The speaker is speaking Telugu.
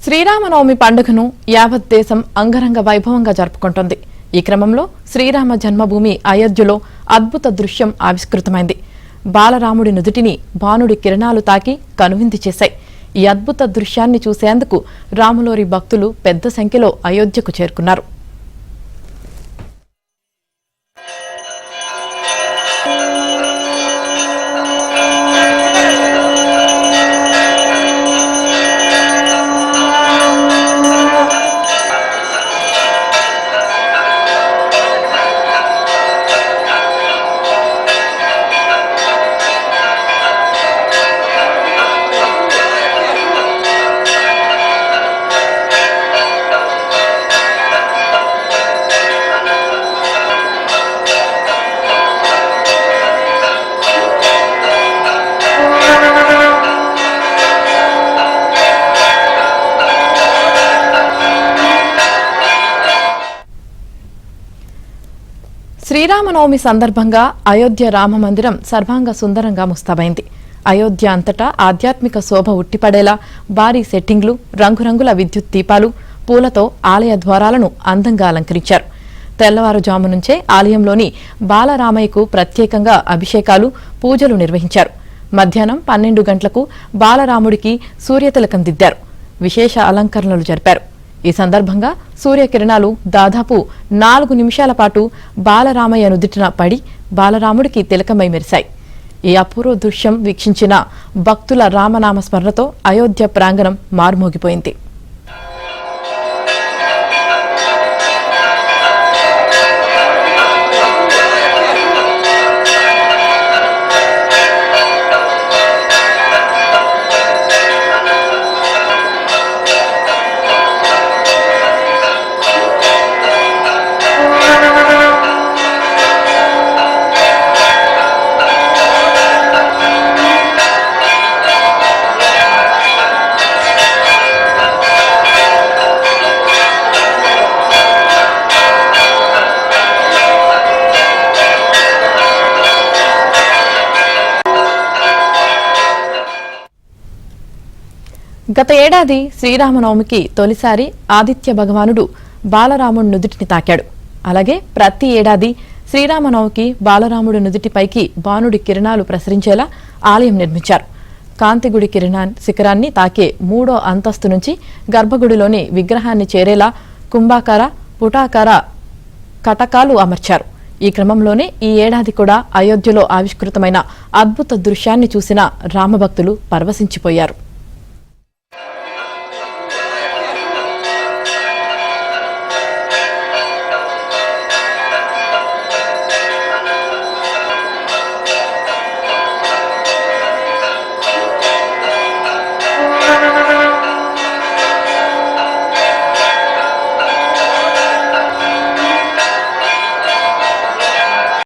శ్రీరామనవమి పండుగను యావత్ దేశం అంగరంగ వైభవంగా జరుపుకుంటోంది. ఈ క్రమంలో శ్రీరామ జన్మభూమి అయోధ్యలో అద్భుత దృశ్యం ఆవిష్కృతమైంది. బాలరాముడి నుదుటిని భానుడి కిరణాలు తాకి కనువిందు చేశాయి. ఈ అద్భుత దృశ్యాన్ని చూసేందుకు రాములోరి భక్తులు పెద్ద సంఖ్యలో అయోధ్యకు చేరుకున్నారు. శ్రీరామనవమి సందర్భంగా అయోధ్య రామ మందిరం సర్వాంగ సుందరంగా ముస్తాబైంది. అయోధ్య అంతటా ఆధ్యాత్మిక శోభ ఉట్టిపడేలా భారీ సెట్టింగ్లు, రంగురంగుల విద్యుత్ దీపాలు, పూలతో ఆలయ ద్వారాలను అందంగా అలంకరించారు. తెల్లవారుజాము నుంచే ఆలయంలోని బాలరామయ్యకు ప్రత్యేకంగా అభిషేకాలు, పూజలు నిర్వహించారు. మధ్యాహ్నం 12 గంటలకు బాలరాముడికి సూర్యతిలకం దిద్దారు. విశేష అలంకరణలు జరిపారు. ఈ సందర్భంగా సూర్యకిరణాలు దాదాపు 4 నిమిషాల పాటు బాలరామయ్య నుదుటిన పడి బాలరాముడికి తిలకమై మెరిశాయి. ఈ అపూర్వ దృశ్యం వీక్షించిన భక్తుల రామనామ స్మరణతో అయోధ్య ప్రాంగణం మారుమోగిపోయింది. గత ఏడాది శ్రీరామనవమికి తొలిసారి ఆదిత్య భగవానుడు బాలరాముడి నుదుటిని తాకాడు. అలాగే ప్రతి ఏడాది శ్రీరామనవమికి బాలరాముడి నుదుటిపైకి భానుడి కిరణాలు ప్రసరించేలా ఆలయం నిర్మించారు. కాంతిగుడి శిఖరాన్ని తాకే 3వ అంతస్తు నుంచి గర్భగుడిలోని విగ్రహాన్ని చేరేలా కుంభాకార, పుటాకార కటకాలు అమర్చారు. ఈ క్రమంలోనే ఈ ఏడాది కూడా అయోధ్యలో ఆవిష్కృతమైన అద్భుత దృశ్యాన్ని చూసిన రామభక్తులు పరవశించిపోయారు.